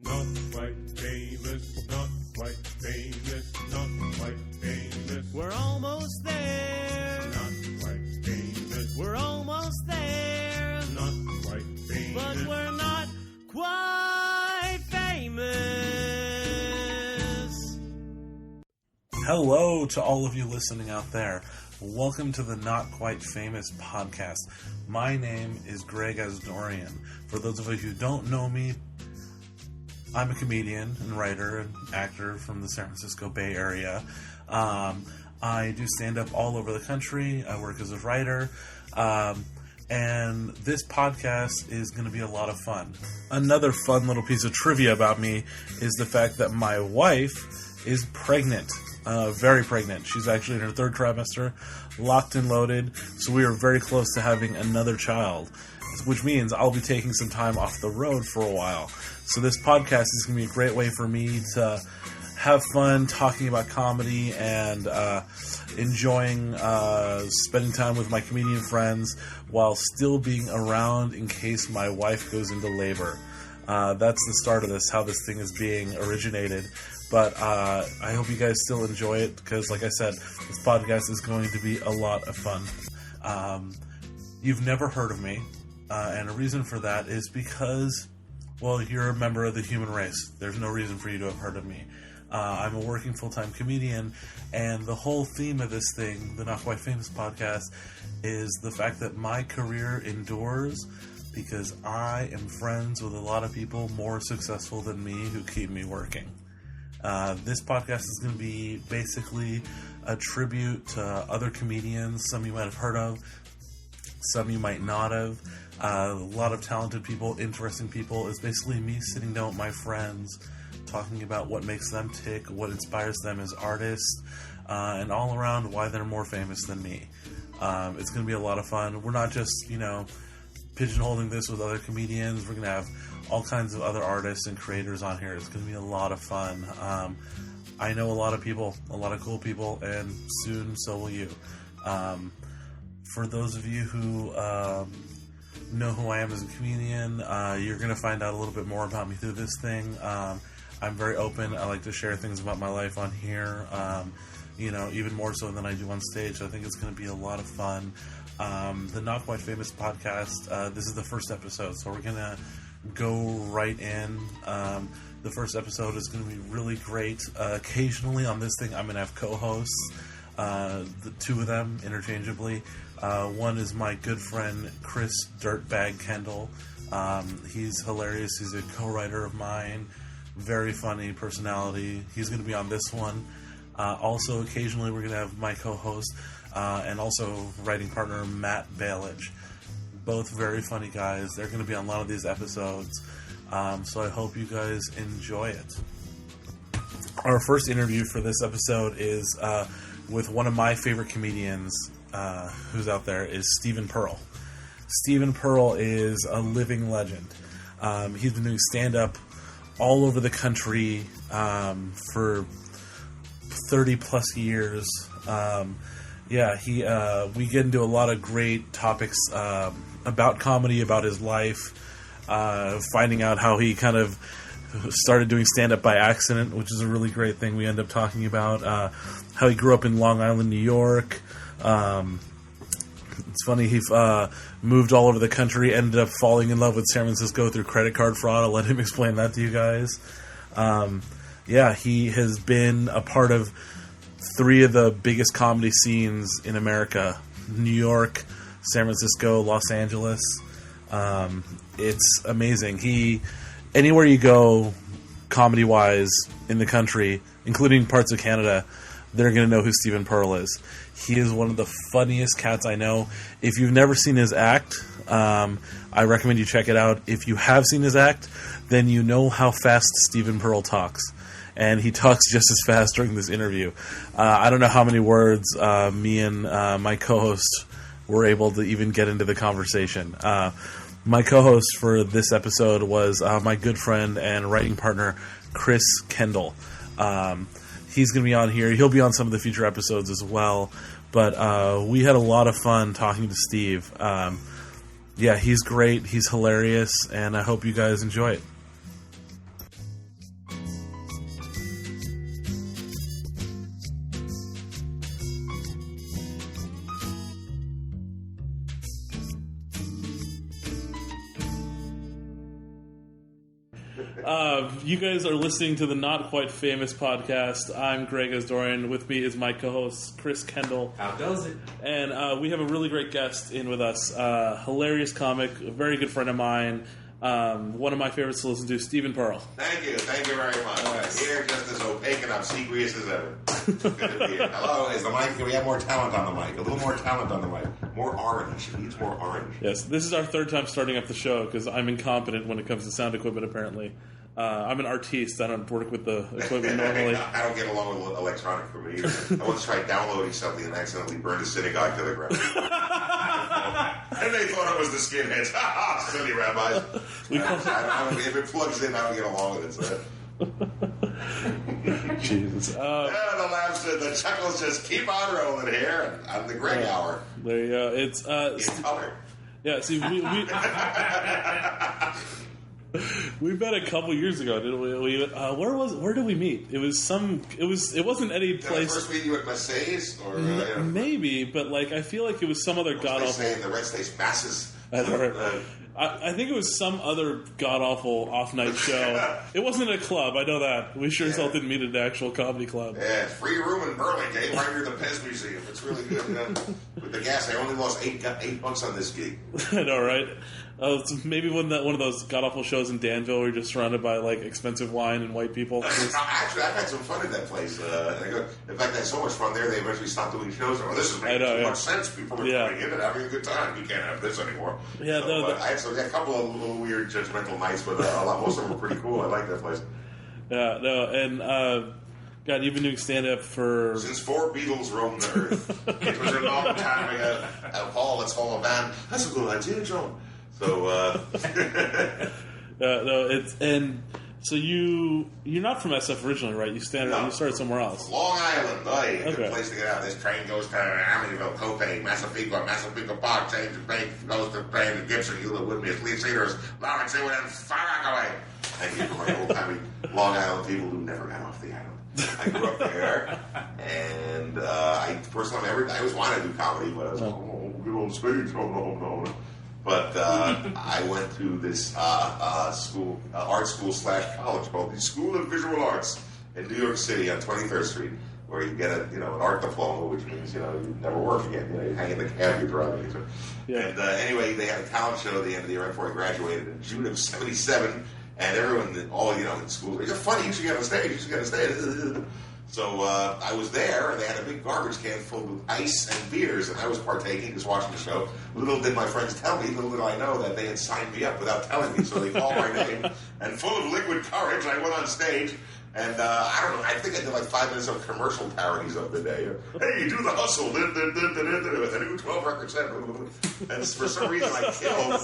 Not quite famous, not quite famous, not quite famous. We're almost there. Not quite famous. We're almost there. Not quite famous. But we're not quite famous. Hello to all of you listening out there. Welcome to the Not Quite Famous podcast. My name is Greg Asdourian. For those of you who don't know me, I'm a comedian and writer and actor from the San Francisco Bay Area. I do stand-up all over the country. I work as a writer. And this podcast is going to be a lot of fun. Another fun little piece of trivia about me is the fact that my wife is pregnant. Very pregnant. She's actually in her third trimester, locked and loaded. So we are very close to having another child, which means I'll be taking some time off the road for a while. So this podcast is going to be a great way for me to have fun talking about comedy and enjoying spending time with my comedian friends while still being around in case my wife goes into labor. That's the start of this, how this thing is being originated. But I hope you guys still enjoy it because, like I said, this podcast is going to be a lot of fun. You've never heard of me, and a reason for that is because, well, you're a member of the human race. There's no reason for you to have heard of me. I'm a working full-time comedian, and the whole theme of this thing, the Not Quite Famous podcast, is the fact that my career endures because I am friends with a lot of people more successful than me who keep me working. This podcast is going to be basically a tribute to other comedians, some you might have heard of, some you might not have. A lot of talented people, interesting people. It's basically me sitting down with my friends, talking about what makes them tick, what inspires them as artists, and all around why they're more famous than me. It's going to be a lot of fun. We're not just, pigeonholing this with other comedians. We're going to have all kinds of other artists and creators on here. It's going to be a lot of fun. I know a lot of people, a lot of cool people, and soon so will you. For those of you who know who I am as a comedian, you're going to find out a little bit more about me through this thing. I'm very open. I like to share things about my life on here, even more so than I do on stage. I think it's going to be a lot of fun. The Not Quite Famous podcast, this is the first episode, so we're going to go right in. The first episode is going to be really great. Occasionally on this thing, I'm going to have co-hosts, the two of them interchangeably. One is my good friend, Chris Dirtbag Kendall. He's hilarious. He's a co-writer of mine. Very funny personality. He's going to be on this one. Also, occasionally we're going to have my co-host and also writing partner, Matt Bailage. Both very funny guys. They're going to be on a lot of these episodes. So I hope you guys enjoy it. Our first interview for this episode is with one of my favorite comedians who's out there, is Stephen Pearl. Stephen Pearl is a living legend. He's been doing stand-up all over the country for 30 plus years. We get into a lot of great topics about comedy, about his life, finding out how he kind of started doing stand-up by accident, which is a really great thing we end up talking about, how he grew up in Long Island, New York. It's funny, he moved all over the country, ended up falling in love with San Francisco through credit card fraud. I'll let him explain that to you guys. He has been a part of three of the biggest comedy scenes in America: New York, San Francisco, Los Angeles. It's amazing. Anywhere you go, comedy-wise, in the country, including parts of Canada, they're going to know who Stephen Pearl is. He is one of the funniest cats I know. If you've never seen his act, I recommend you check it out. If you have seen his act, then you know how fast Stephen Pearl talks. And he talks just as fast during this interview. I don't know how many words me and my co-host were able to even get into the conversation. My co-host for this episode was my good friend and writing partner, Chris Kendall. He's going to be on here. He'll be on some of the future episodes as well. But we had a lot of fun talking to Steve. He's great. He's hilarious. And I hope you guys enjoy it. You guys are listening to the Not Quite Famous podcast. I'm Greg Asdourian. With me is my co-host, Chris Kendall. How does it? And we have a really great guest in with us. Hilarious comic, a very good friend of mine. One of my favorites to listen to, Stephen Pearl. Thank you very much. Here, just as opaque and obsequious as ever. Good to be here. Hello, is the mic? Can we have more talent on the mic? A little more talent on the mic. More orange. It needs more orange. Yes, this is our third time starting up the show because I'm incompetent when it comes to sound equipment, apparently. I'm an artiste. I don't work with the equipment normally. I don't get along with electronic for me either. I once tried downloading something and accidentally burned a synagogue to the ground. And they thought it was the skinheads. Ha ha, silly rabbis. If it plugs in, I don't get along with it. So. Jesus. The laughs, the chuckles just keep on rolling here on the Greg Hour. There you go. It's In color. yeah. See, we met a couple years ago, didn't we? Where did we meet? It wasn't any Did I place. first meet you at Mercedes? Or, Maybe, but like I feel like it was some other god They awful. say in the Red States masses. I think it was some other god awful off night show. It wasn't a club, I know that. We sure as hell didn't meet at an actual comedy club. Yeah, free room in Burlingame, right near the Pez Museum. It's really good. With the gas, I only lost $8 on this gig. I know, right? It's maybe one of those god awful shows in Danville where you're just surrounded by like expensive wine and white people. Actually, I've had some fun at that place. In fact, I had so much fun there, they eventually stopped doing shows. Oh, this is making too much sense. People were coming in and having a good time. You can't have this anymore. Yeah, I had a couple of little weird judgmental nights, but most of them were pretty cool. I like that place. Yeah, no, and God, you've been doing stand-up for... Since 4 Beatles roamed the earth. It was a long time ago. Paul, let's form a band. That's a good idea, John. So, no, it's... And so you're not from SF originally, right? You started somewhere else. Long Island. Good place to get out. This train goes to Amityville, Copain, Massapequa Park, change of bank, goes to Plain to Gibson. You live with me. It's Lee Cedars, Lawrence, and far away. Thank you for my old-timey Long Island people who never got off the island. I grew up there, and first time ever, I always wanted to do comedy, but I was like, get on stage, no. But I went to this art school / college called the School of Visual Arts in New York City on 23rd Street, where you get an art diploma, which means you never work again. You hang in the cab you're driving. Yeah. And anyway, they had a talent show at the end of the year right before I graduated in June of '77. And everyone, in school, you're funny, you should get on stage, So I was there, and they had a big garbage can filled with ice and beers, and I was partaking, just watching the show. Little did my friends tell me, little did I know that they had signed me up without telling me, so they called my name. And full of liquid courage, I went on stage, and I don't know, I think I did like 5 minutes of commercial parodies of the day. Hey, do the hustle, and do 12 records, and for some reason I killed.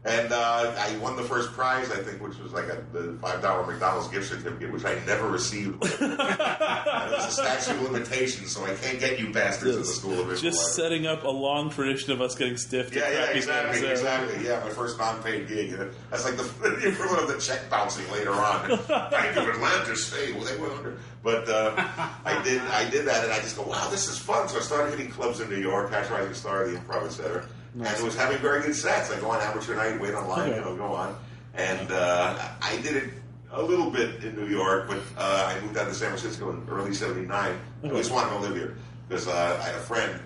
And I won the first prize, I think, which was like the $5 McDonald's gift certificate, which I never received. It was a statute of limitations, so I can't get you bastards in the School of Visual Just Arts. setting up a long tradition of us getting stiffed. Yeah, exactly. Yeah, my first non-paid gig. That's like the equivalent of the check bouncing later on. Bank of Atlantis, hey, well, they went under. But I did that, and I just go, wow, this is fun. So I started hitting clubs in New York, Catch Rising Star, the Improv, etc. And was having very good sets. I go on amateur night, wait online, go on. And I did it a little bit in New York, but I moved out to San Francisco in early '79. I always wanted to live here because I had a friend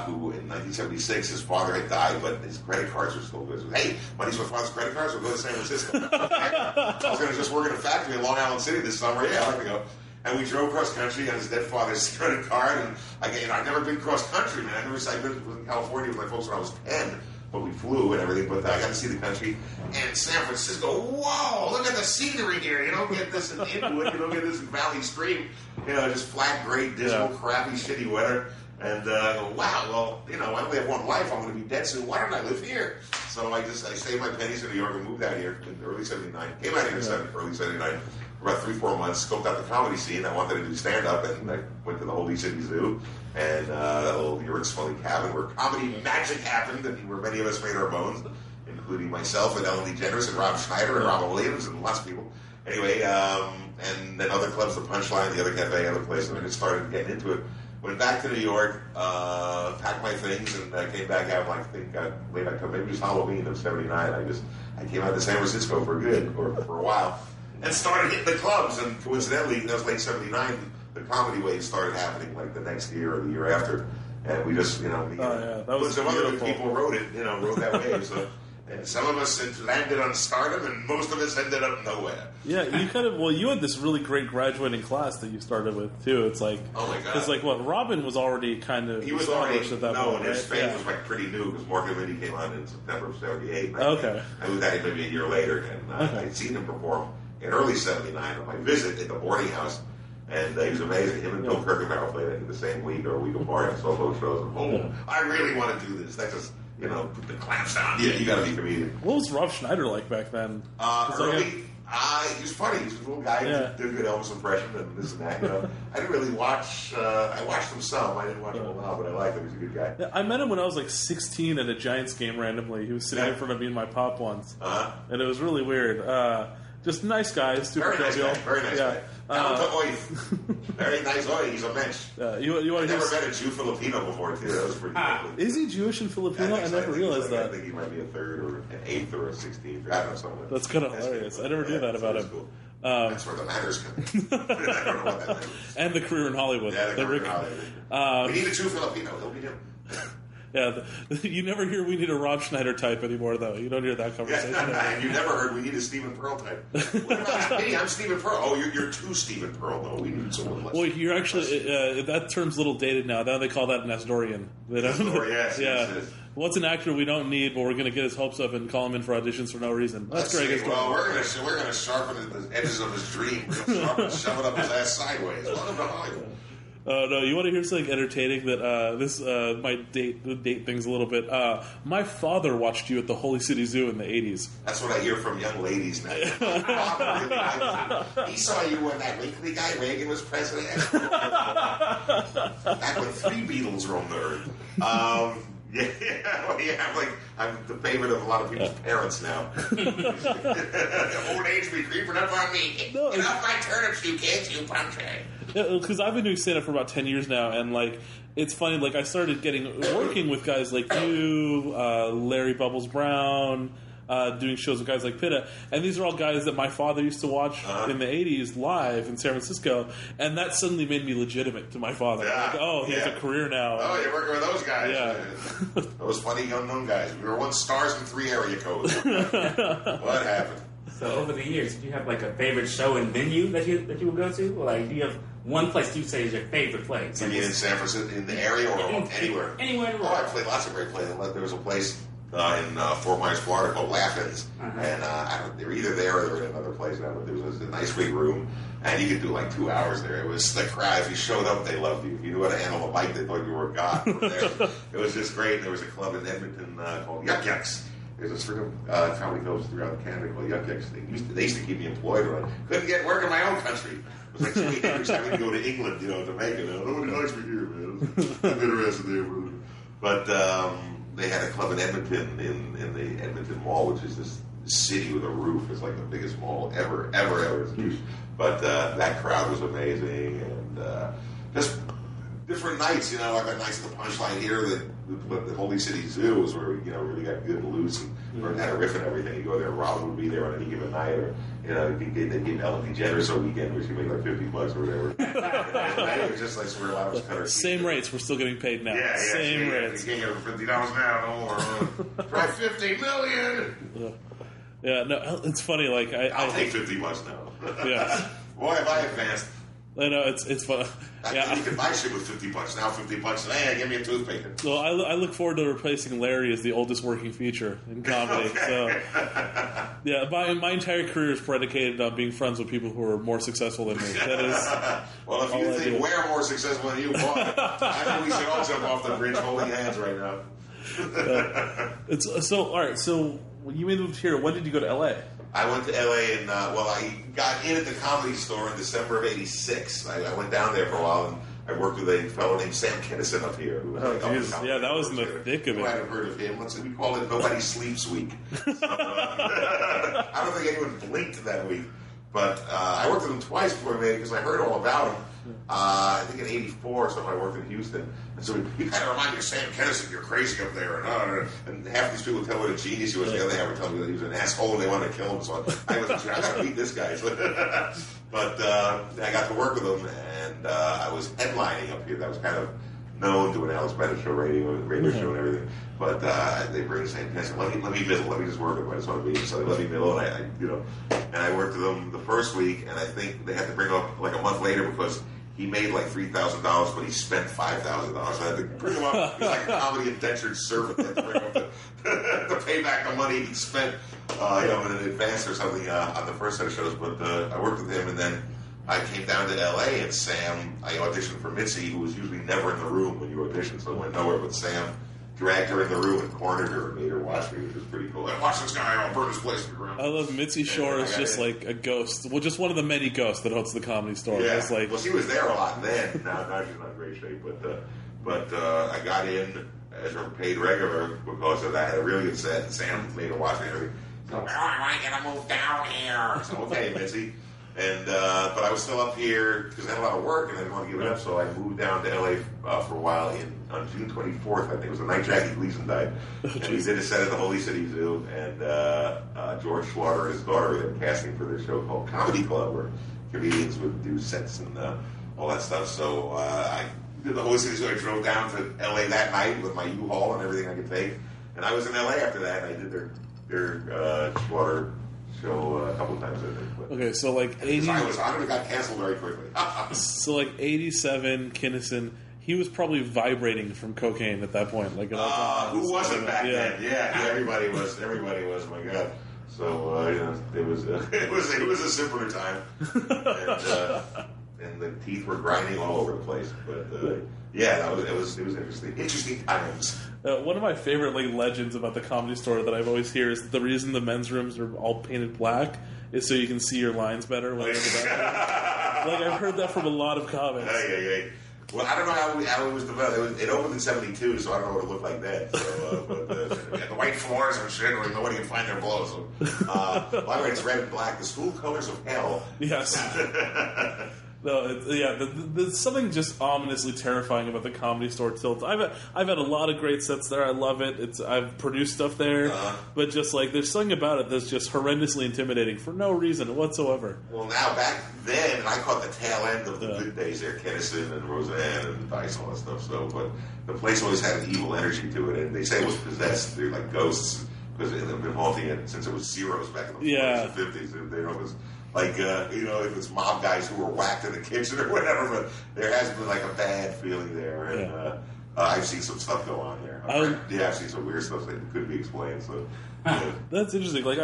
who in 1976, his father had died, but his credit cards were still good. Hey, money's my father's credit cards, we'll go to San Francisco. I was going to just work in a factory in Long Island City this summer. Yeah, I'd like to go. And we drove cross country on his dead father's credit card. And I'd never been cross country, man. I'd been in California with my folks when I was 10, but we flew and everything. But I got to see the country. And San Francisco, whoa, look at the scenery here. You don't get this in Inwood. You don't get this in Valley Stream. Just flat, gray, dismal, crappy, shitty weather. And I go, wow, well, I only have one life. I'm going to be dead soon. Why don't I live here? So I saved my pennies in New York and moved out here in early '79. Came out here in early '79. For about 3-4 months, scoped out the comedy scene. I wanted to do stand-up, and I went to the Holy City Zoo and that little Urick's Funny Cabin where comedy magic happened, and where many of us made our bones, including myself and Ellen DeGeneres and Rob Schneider and Robin Williams and lots of people. Anyway, and then other clubs, The Punchline, The Other Cafe, other places, and I just started getting into it. went back to New York, packed my things, and came back out, I think, late October. Maybe it was Halloween of 79. I came out to San Francisco for a while, and started hitting the clubs. And coincidentally, that was late 79, the comedy wave started happening like the next year or the year after. And we just, that was some beautiful. other people rode that wave. So, and some of us had landed on stardom, and most of us ended up nowhere. Yeah, you had this really great graduating class that you started with, too. It's like, oh my God. It's like, Robin was already kind of he was established already, at that point. and his right? fame was like pretty new, because Morgan Liddy came on in September of 78. Okay. I moved out maybe a year later, and I'd seen him perform in early 79 on my visit at the boarding house. And he was amazing. Him and Bill Kirkendall played in the same week or a week apart on solo shows. And, I really want to do this. That just, put the clamps down. Yeah, you got to be a comedian. What was Rob Schneider like back then? Early, he was funny. He was a little guy who did a good Elvis impression and this and that. I didn't really watch. I watched him some. I didn't watch him a lot, but I liked him. He was a good guy. Yeah, I met him when I was like 16 at a Giants game randomly. He was sitting in front of me and my pop once. And it was really weird. Just nice guy, super jovial. Very nice guy. Down to Oith. Very nice Oith. He's a mensch. You want to never met a Jew Filipino before, too. That was pretty cool. Is he Jewish and Filipino? I never realized that. I think he might be a third or an eighth or a 16th. I don't know, something. That's kind of hilarious. I never knew that about him. Cool. That's where the matters come in. I don't know what that means. And the career in Hollywood. Yeah, the career in Hollywood. We need a Jew Filipino. He'll be him. Yeah, you never hear we need a Rob Schneider type anymore, though. You don't hear that conversation. And you never heard we need a Stephen Pearl type. What about me? I'm Stephen Pearl. Oh, you're too Stephen Pearl, though. We need someone less. Well, you're actually, that term's a little dated now. Now they call that an Asdourian. Yes. What's an actor we don't need, but we're going to get his hopes up and call him in for auditions for no reason? That's Greg. Well, we're going to sharpen the edges of his dream. We're going to shove it up his ass sideways. Welcome to Hollywood. No, you want to hear something entertaining that this might date things a little bit. My father watched you at the Holy City Zoo in the 80s. That's what I hear from young ladies now. He saw you when that wrinkly guy Reagan was president. Back when 3 Beatles roamed the earth. I'm the favorite of a lot of people's parents now. Old age be creeping up on me. Get off my turnips, you kids, you punchy. Because I've been doing stand-up for about 10 years now, and it's funny. I started working with guys like you, Larry Bubbles Brown, doing shows with guys like Pitta, and these are all guys that my father used to watch in the 80s live in San Francisco, and that suddenly made me legitimate to my father. He has a career now. Oh, you're working with those guys. Yeah. Those funny unknown guys. We were once stars in 3 area codes. What happened? So over the years, do you have a favorite show and venue that you would go to? Or do you have one place you say is your favorite place? You mean in San Francisco, in the area, or anywhere? Anywhere in the world. I played lots of great places. There was a place in Fort Myers, Florida called Laughins, and they were either there or they were in another place. There was a nice big room, and you could do 2 hours there. It was the crowd. If you showed up, they loved you. If you knew how to handle a mic, they thought you were a god. It was just great. And there was a club in Edmonton called Yuck Yucks. There's a string of comedy clubs throughout Canada called Yuck Yucks. They used to keep me employed, but I couldn't get work in my own country. It was like Jimi Hendrix having to go to England, to make it. Nobody likes me here, man. I'm interested there, brother. But they had a club in Edmonton, in the Edmonton Mall, which is this city with a roof. It's like the biggest mall ever. It's huge. But that crowd was amazing, and just different nights. Like that nights at the Punchline here, the Holy City Zoo was where we really got good and loose and learned how to riff and everything. You go there, Robin would be there on any given night, or they'd give Ellen DeGeneres a weekend where she made $50 or whatever. And it was just so where a lot of us cut our teeth. Same rates. We're still getting paid now. Yeah, Same rates. You can't get it for $50 now, no more. Try $50 million. Yeah, no, it's funny. I'll take $50 now. Yeah. Boy, have I advanced. I know it's fun. Yeah, you can buy shit with $50 now. $50. Hey, give me a toothpick. Well, I look forward to replacing Larry as the oldest working feature in comedy. Okay. So, yeah, my entire career is predicated on being friends with people who are more successful than me. That is. Well, if you think we're more successful than you, boy, I think we should all jump off the bridge holding hands right now. It's so all right. So you moved here. When did you go to LA? I went to LA and I got in at the Comedy Store in December of '86. I went down there for a while and I worked with a fellow named Sam Kinison up here. Who yeah, that was in the thick of it. You might have heard of him. We call it Nobody Sleeps Week. I don't think anyone blinked that week. But I worked with him twice before he made it because I heard all about him. I think in '84 or something I worked in Houston. And so he kind of reminded me of Sam Kinison. You're crazy up there. And half these people would tell me what a genius he was. The other half would tell me that he was an asshole and they wanted to kill him. So I got to beat this guy. But I got to work with him, and I was headlining up here. That was kind of known, doing Alice Bennett show, radio show and everything. But they bring Sam Kinison. Let me visit. Let me just work with him. I just want to be. So they let me middle, and I worked with him the first week, and I think they had to bring up like a month later because he made like $3,000, but he spent $5,000. I had to bring him up. He's like a comedy indentured servant. I had to bring him up to pay back the money he spent, in advance or something on the first set of shows. But I worked with him, and then I came down to L.A. and Sam. I auditioned for Mitzi, who was usually never in the room when you audition, so I went nowhere. But Sam dragged her in the room and cornered her and made her watch me, which was pretty cool. Watch this guy, I'll burn his place to the ground. I love Mitzi Shore is just like a ghost. Well, just one of the many ghosts that hosts the Comedy Store. Yeah. It's like, well, she was there a lot then. Now she's not in great shape. But I got in as her paid regular because of that. I had a really good set. And Sam made her watch me and everything. So, I want you to move down here. So, okay, Mitzi. And but I was still up here because I had a lot of work and I didn't want to give it up. So I moved down to LA for a while on June 24th. I think it was the night Jackie Gleason died. And we did a set at the Holy City Zoo. And George Schwarter and his daughter were casting for their show called Comedy Club, where comedians would do sets and all that stuff. So I did the Holy City Zoo. I drove down to LA that night with my U-Haul and everything I could take. And I was in LA after that. And I did their Schwarter show a couple of times, I think. But okay, so like 80... I was honored it got canceled very quickly. So like 87, Kinison, he was probably vibrating from cocaine at that point. Like who wasn't back then? Yeah, everybody was. My God. So it was a simpler time, and the teeth were grinding all over the place. But it was interesting times. One of my favorite like legends about the Comedy Store that I've always heard is the reason the men's rooms are all painted black is so you can see your lines better when you're in the bathroom. Like I've heard that from a lot of comics. Hey. Well, I don't know how it was developed. It opened in '72, so I don't know what it looked like then. So, but the white floors and shit, where nobody can find their clothes. So, by the way, it's red and black. The school colors of hell. Yes. No, there's something just ominously terrifying about the Comedy Store Tilt. I've had a lot of great sets there. I love it. I've produced stuff there, but just like there's something about it that's just horrendously intimidating for no reason whatsoever. Well, now back then, I caught the tail end of the good days there, Kinnison and Roseanne and Dice and all that stuff. So, but the place always had an evil energy to it, and they say it was possessed. They're like ghosts because they've been haunting it since it was zeros back in the 40s and 50s. They always. Like, if it's mob guys who were whacked in the kitchen or whatever, but there has been like a bad feeling there. And I've seen some stuff go on there. I've seen some weird stuff that could be explained. So that's interesting. Like,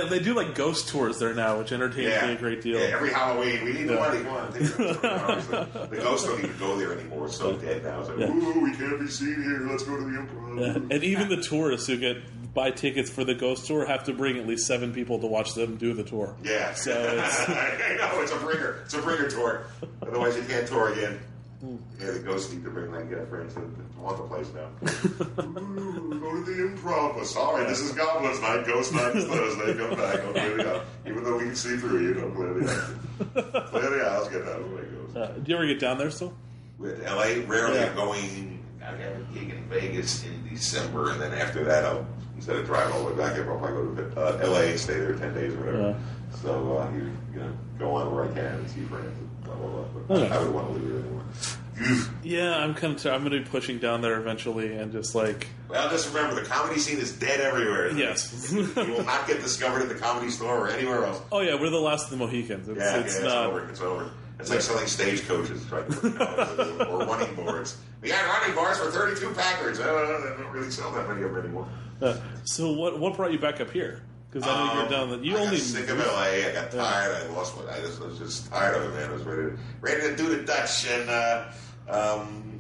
they do like ghost tours there now, which entertains me a great deal. Yeah, every Halloween, we need the money. Come on, the ghosts don't even go there anymore. It's so dead now. It's like, ooh, we can't be seen here. Let's go to the Improv. Yeah. And even the tourists who buy tickets for the ghost tour have to bring at least 7 people to watch them do the tour. Yeah. So it's... I know, it's a bringer. It's a bringer tour. Otherwise you can't tour again. Yeah, the ghosts need to bring like friends that want the place now. Ooh, go to the Improv. Sorry, this is Goblins Night. Ghost Night is Thursday. Come back. I'll clear the house. Even though we can see through you, don't clear the house. Clear the house. Get out of the way, ghosts. Do you ever get down there still? With LA, rarely. I'm going. I have a gig in Vegas in December, and then after that, instead of driving all the way back, I'll probably go to LA and stay there 10 days or whatever. Yeah. So you go on where I can and see friends and blah blah blah. But I would want to leave it anymore. Yeah, I'm going to be pushing down there eventually, and just like. Well, just remember the comedy scene is dead everywhere. Yes, you will not get discovered at the Comedy Store or anywhere else. Oh yeah, we're the last of the Mohicans. It's not... It's over. It's like selling stagecoaches, right? Or running boards. We got running boards for 32 Packards. They don't really sell that many of them anymore. So what brought you back up here? Because I know you're down that you I only got sick of LA. I got tired. I lost my. I was just tired of it, man. I was ready to do the Dutch, and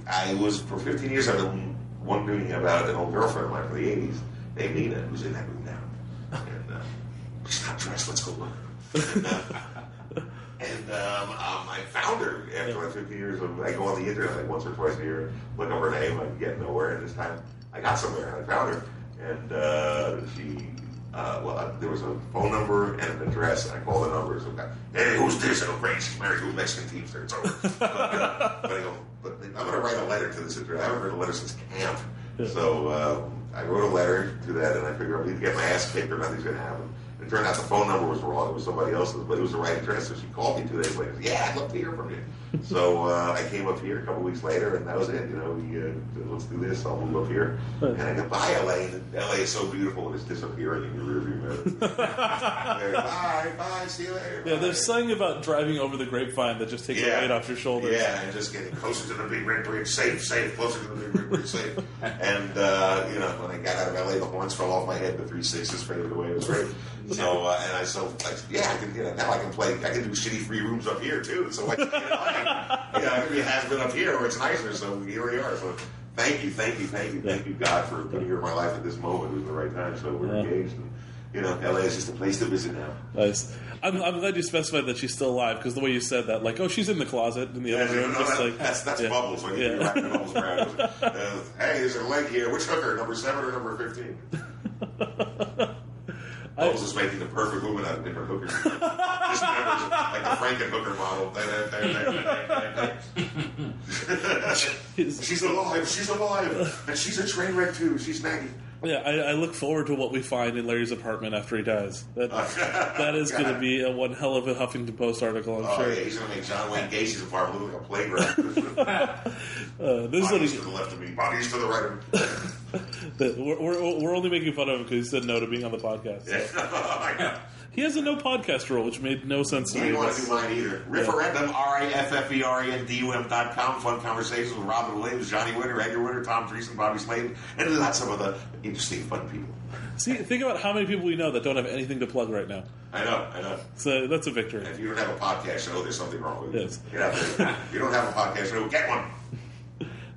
I was for 15 years. I've been wondering about an old girlfriend of mine from the '80s named Nina, who's in that room now. And she's not dressed. Let's go look. And I found her after like 15 years of. I go on the internet like once or twice a year, look up her name, I get nowhere. And this time I got somewhere and I found her, and she there was a phone number and an address, and I called the number. So, hey, who's this? Oh, great, she's married to a Mexican teamster. It's over. but I'm going to write a letter to this address. I haven't written a letter since camp. So I wrote a letter to that, and I figured I'm going to get my ass kicked or nothing's going to happen. It turned out the phone number was wrong. It was somebody else's, but it was the right address. So she called me 2 days later. Yeah, I'd love to hear from you. So I came up here a couple weeks later, and that was it. We said, let's do this. I'll move up here. And I go, bye, LA. And LA is so beautiful, and it's disappearing in your rearview mirror. Bye, see you later. Yeah, there's something about driving over the grapevine that just takes the weight off your shoulders. Yeah, and just getting closer to the big red bridge, safe, closer to the big red bridge, safe. And, when I got out of LA, the horns fell off my head, the 3/6s faded away. It was great. So, I can, now I can play, I can do shitty free rooms up here, too. So, I can be a has-been up here where it's nicer, so here we are. So, thank you, God, for being here in my life at this moment. It was the right time, so we're engaged. And, LA is just a place to visit now. Nice. I'm glad you specified that she's still alive, because the way you said that, like, oh, she's in the closet in the other room. That's Bubbles. When you're wrapping Bubbles around. Hey, there's a leg here. Which hooker, number 7 or number 15? Bubbles is making the perfect woman out of different hookers. Just remember, like the Frankenhooker model. She's alive, and she's a train wreck too. She's nagging. Yeah, I look forward to what we find in Larry's apartment after he dies. That is going to be one hell of a Huffington Post article, I'm sure. Yeah, he's going to make John Wayne Gacy's apartment look like a playground. Bodies to the left of me, bodies to the right of me. We're only making fun of him because he said no to being on the podcast. Yeah. He has a no podcast rule, which made no sense to me. He didn't want to do mine either. Referendum, RAFFERENDUM.com. Fun conversations with Robin Williams, Johnny Winter, Edgar Winter, Tom Dreesen, Bobby Slade, and lots of other interesting, fun people. See, think about how many people we know that don't have anything to plug right now. I know. So that's a victory. And if you don't have a podcast show, there's something wrong with it. Yes. Get out there. If you don't have a podcast show, get one.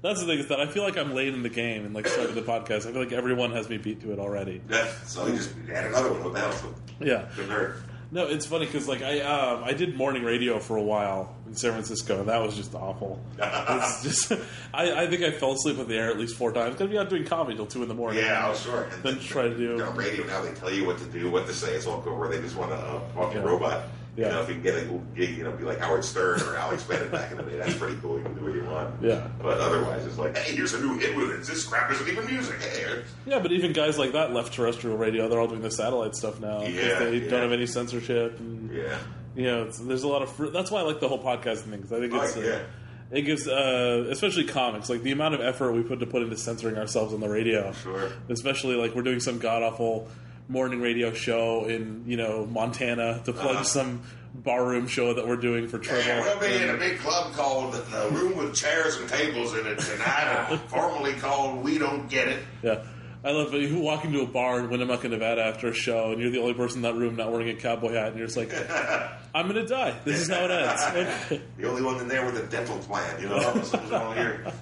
That's the thing, is that I feel like I'm late in the game and starting the podcast. I feel like everyone has me beat to it already. Yeah, so you just add another one. What the hell? Yeah. Good nerd. No, it's funny because I did morning radio for a while in San Francisco, and that was just awful. It's just I think I fell asleep on the air at least 4 times. Gonna be out doing comedy till 2 in the morning. Yeah, I'm sure. And then try to do on radio now. They tell you what to do, what to say. It's all cool. Where they just want a fucking robot. Yeah. If you can get a gig, be like Howard Stern or Alex Bennett back in the day. That's pretty cool. You can do what you want. Yeah. But otherwise, it's like, hey, here's a new hit with it. This crap isn't even music. Hey. Yeah, but even guys like that left terrestrial radio. They're all doing the satellite stuff now. Yeah. They don't have any censorship. And, yeah. There's a lot of. That's why I like the whole podcasting thing. Because I think it's. It gives, especially comics, like the amount of effort we put into censoring ourselves on the radio. Sure. Especially like we're doing some god awful morning radio show in Montana to plug some barroom show that we're doing for Tribble. Yeah, we'll be in a big club called the Room with Chairs and Tables in it tonight, formerly called We Don't Get It. Yeah. I love it. You walk into a bar in Winnemucca, Nevada after a show, and you're the only person in that room not wearing a cowboy hat, and you're just like, I'm going to die. This is how it ends. Okay. The only one in there with a dental plan, something's wrong here.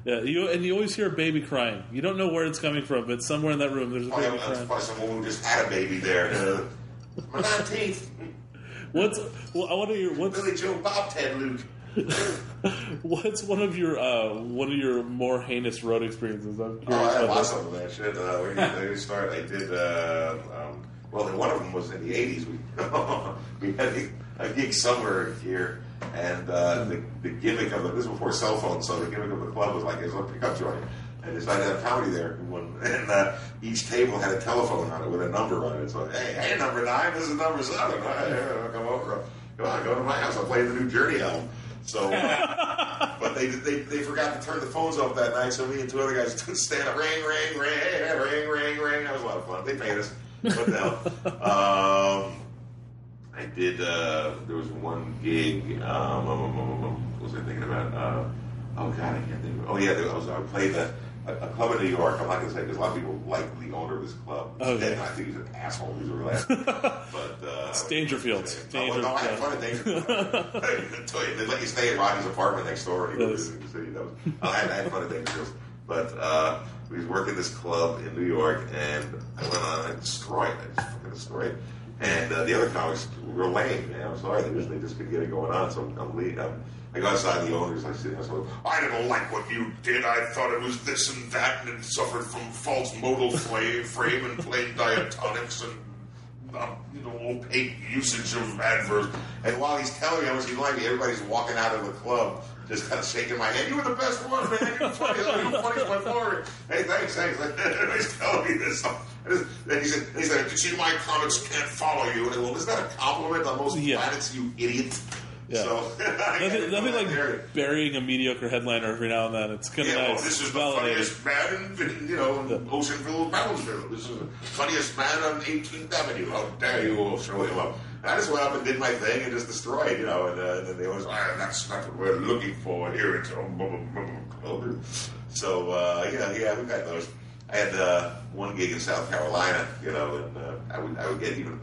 Yeah, you always hear a baby crying. You don't know where it's coming from, but somewhere in that room there's a baby crying. That's probably someone who just had a baby there. My 19th. Billy Joe Bobtail Luke. What's one of your more heinous road experiences? I'm curious. I had lots of that shit. I did. One of them was in the 80s. We had a gig somewhere here, and the gimmick of this was before cell phones, so the gimmick of the club was like it was a pickup joint. I decided to have comedy there, and each table had a telephone on it with a number on it. So, hey, number 9, this is number 7. Come over. Come on, go to my house. I'll play the new Journey album. So, but they forgot to turn the phones off that night, so me and 2 other guys stand up, ring, ring, ring, ring, ring, ring. That was a lot of fun. They paid us. But no. I did, there was one gig, what was I thinking about? I can't think of it. I played a club in New York. I'm not going to say because a lot of people like the owner of this club. Okay. I think he's an asshole. He's a real asshole. But it's Dangerfield. No, I had fun at Dangerfield. They let you stay at Rodney's apartment next door. And he was in the city. I had fun at Dangerfield. But we was working this club in New York, and I went on and I just fucking destroyed. And the other comics were lame, man. I'm sorry, they just couldn't get it going on. So I'm leaving. I go outside the owners. I sit there. I didn't like what you did. I thought it was this and that, and it suffered from false modal frame and plain diatonics and opaque usage of adverbs. And while he's telling me how much he liked me, everybody's walking out of the club, just kind of shaking my hand. You were the best one, man. You were funny. You were funny by far. Hey, thanks. Everybody's telling me this. And he said, "You see, my comics can't follow you." And I go, well, is that a compliment on most planets, you idiot? Yeah. So, nothing like burying a mediocre headliner every now and then. It's kind of nice. Well, this is the funniest man in Oceanville, Brownsville. This is the funniest man on 18th Avenue. How dare you all show him up? And I just went up and did my thing and just destroyed, and then they always, that's not what we're looking for here. It's so, we got those. I had one gig in South Carolina, and I would get even a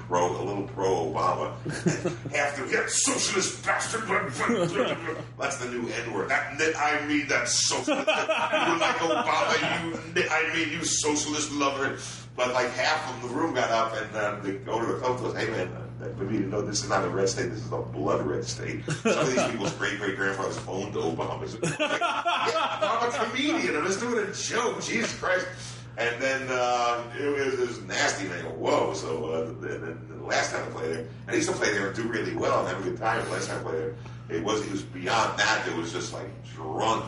little pro-Obama. Half the socialist bastard. That's the new N-word. I mean that socialist. You like Obama, you socialist lover. But like half of the room got up and they go to the club and goes, hey man, maybe you know this is not a red state, this is a blood red state. Some of these people's great-great-grandfathers owned Obamas. Like, I'm a comedian, I'm just doing a joke, Jesus Christ. And then it was nasty, man. I go, whoa. So then the last time I played there, I used to play there and do really well and have a good time. The last time I played there, it was beyond that. It was just like drunk,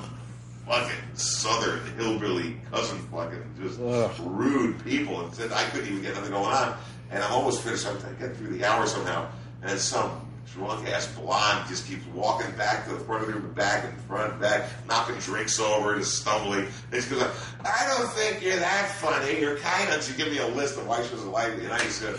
fucking southern hillbilly cousin fucking just rude people. And said I couldn't even get nothing going on. And I'm almost finished. I'm getting through the hour somehow. And some drunk-ass blonde just keeps walking back to the front of the room, back and front, back, knocking drinks over, just stumbling. And she goes, I don't think you're that funny. You're kind of... She give me a list of why she was like me. And I just said,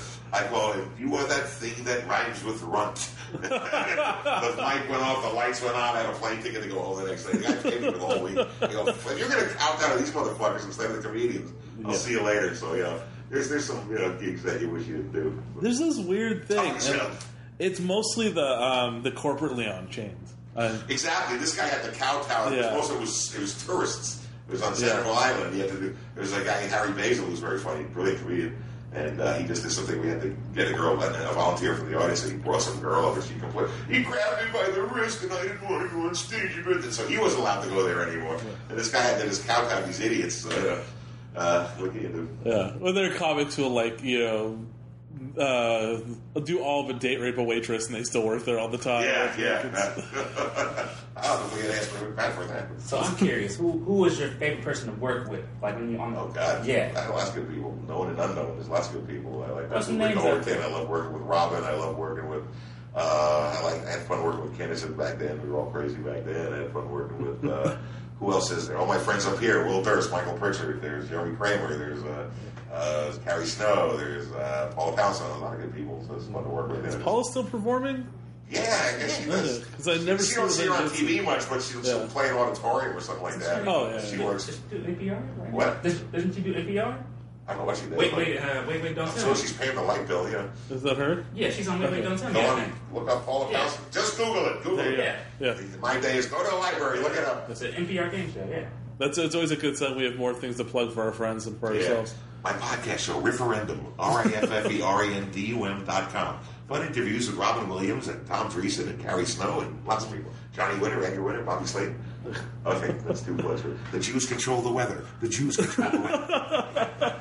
you want that thing that rhymes with runt. The mic went off, the lights went on, I had a plane ticket to go home the next day. The guy paid me for the whole week. I go, if you're going to count down these motherfuckers instead of the comedians, I'll see you later. So, there's some gigs that you wish you didn't do. There's this weird thing. It's mostly the corporate Leon chains. Exactly. This guy had the cow tower. Yeah. Most of it was tourists. It was on Central Island. He had to do. There was a guy, Harry Basil, who was very funny, brilliant comedian, and he just did something. We had to get a girl, a volunteer from the audience, and he brought some girl up, and she complained. He grabbed me by the wrist, and I didn't want to go on stage. And so he wasn't allowed to go there anymore. Yeah. And this guy had this cow tower. These idiots. What can you do? Yeah. Well, there are comics who do all but date rape a waitress and they still work there all the time. Yeah. I don't know if we had asked back for that. So I'm curious, who was your favorite person to work with? Like when you on the... Oh God, yeah. I know lots of good people, known and unknown. There's lots of good people. I like What's the names of them? I love working with Robin. I love working with. I had fun working with Kennison back then. We were all crazy back then. I had fun working with. Who else is there? All my friends up here: Will Durst, Michael Pritchard. There's Jeremy Kramer. There's Carrie Snow. There's Paula Townsend. A lot of good people. So it's fun to work with. Is Paula still performing? Yeah, I guess she does. Because I never she don't see her on TV much, but she'll play an auditorium or something like that. Oh yeah. She works. Does she do NPR? What? Doesn't she do NPR? I don't know what she did. Wait, don't tell So she's paying the light bill, yeah. Is that her? Yeah, she's on Wait, don't tell me. Go on, look up Paula Townsend. Just Google it. Yeah. My day is go to the library, look it up. It's an NPR game show, yeah. It's always a good sign we have more things to plug for our friends and for ourselves. My podcast show, Referendum, RIFFERENDUM.com. Fun interviews with Robin Williams and Tom Dreesen and Carrie Snow and lots of people. Johnny Winter, Edgar Winter, Bobby Slayton. Okay, that's too close. The Jews control the weather. The Jews control the weather.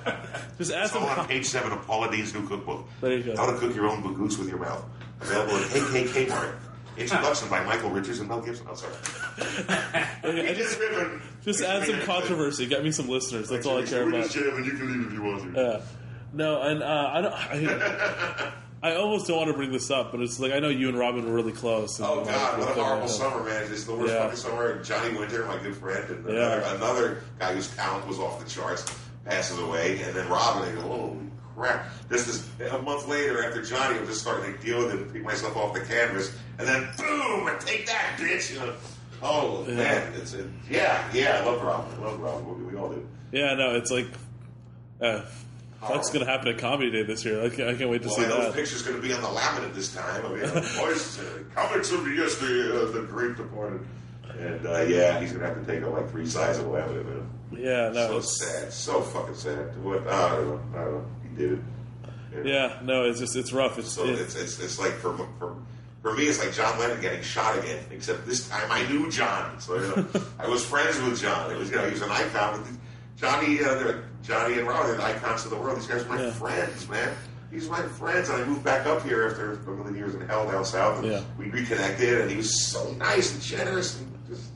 Just ask them on page 7 of Paula Dean's new cookbook. There you go. How to cook your own bagoose with your mouth. Available at KKK Mart. Introduction by Michael Richards and Mel Gibson. Oh, sorry. Just add some controversy. Get me some listeners. That's all I care about. You can leave if you want to. No, and I almost don't want to bring this up, but it's like I know you and Robin were really close. Oh God, what a horrible summer, man! It's the worst fucking summer. Johnny Winter, my good friend, and another guy whose talent was off the charts, passes away, and then Robin. I go, holy crap! This is a month later after Johnny. I'm just starting to deal with it and pick myself off the canvas, and then boom! Take that, bitch! Oh man, I love Robin. We all do. Yeah, no, it's like. What's going to happen at Comedy Day this year? I can't wait to see that. Those pictures going to be on the laminate this time. I mean, voice comics of the great departed. And he's going to have to take like 3 sides of laminate. Man. Yeah, no. So sad. So fucking sad. What? I don't know. He did it. Yeah, no, it's rough. It's like for me, it's like John Lennon getting shot again. Except this time I knew John, so I was friends with John. It was he was an icon. But Johnny and Robert are the icons of the world. These guys are my friends, man. These are my friends, and I moved back up here after a million years in hell down south. And we reconnected, and he was so nice and generous, and just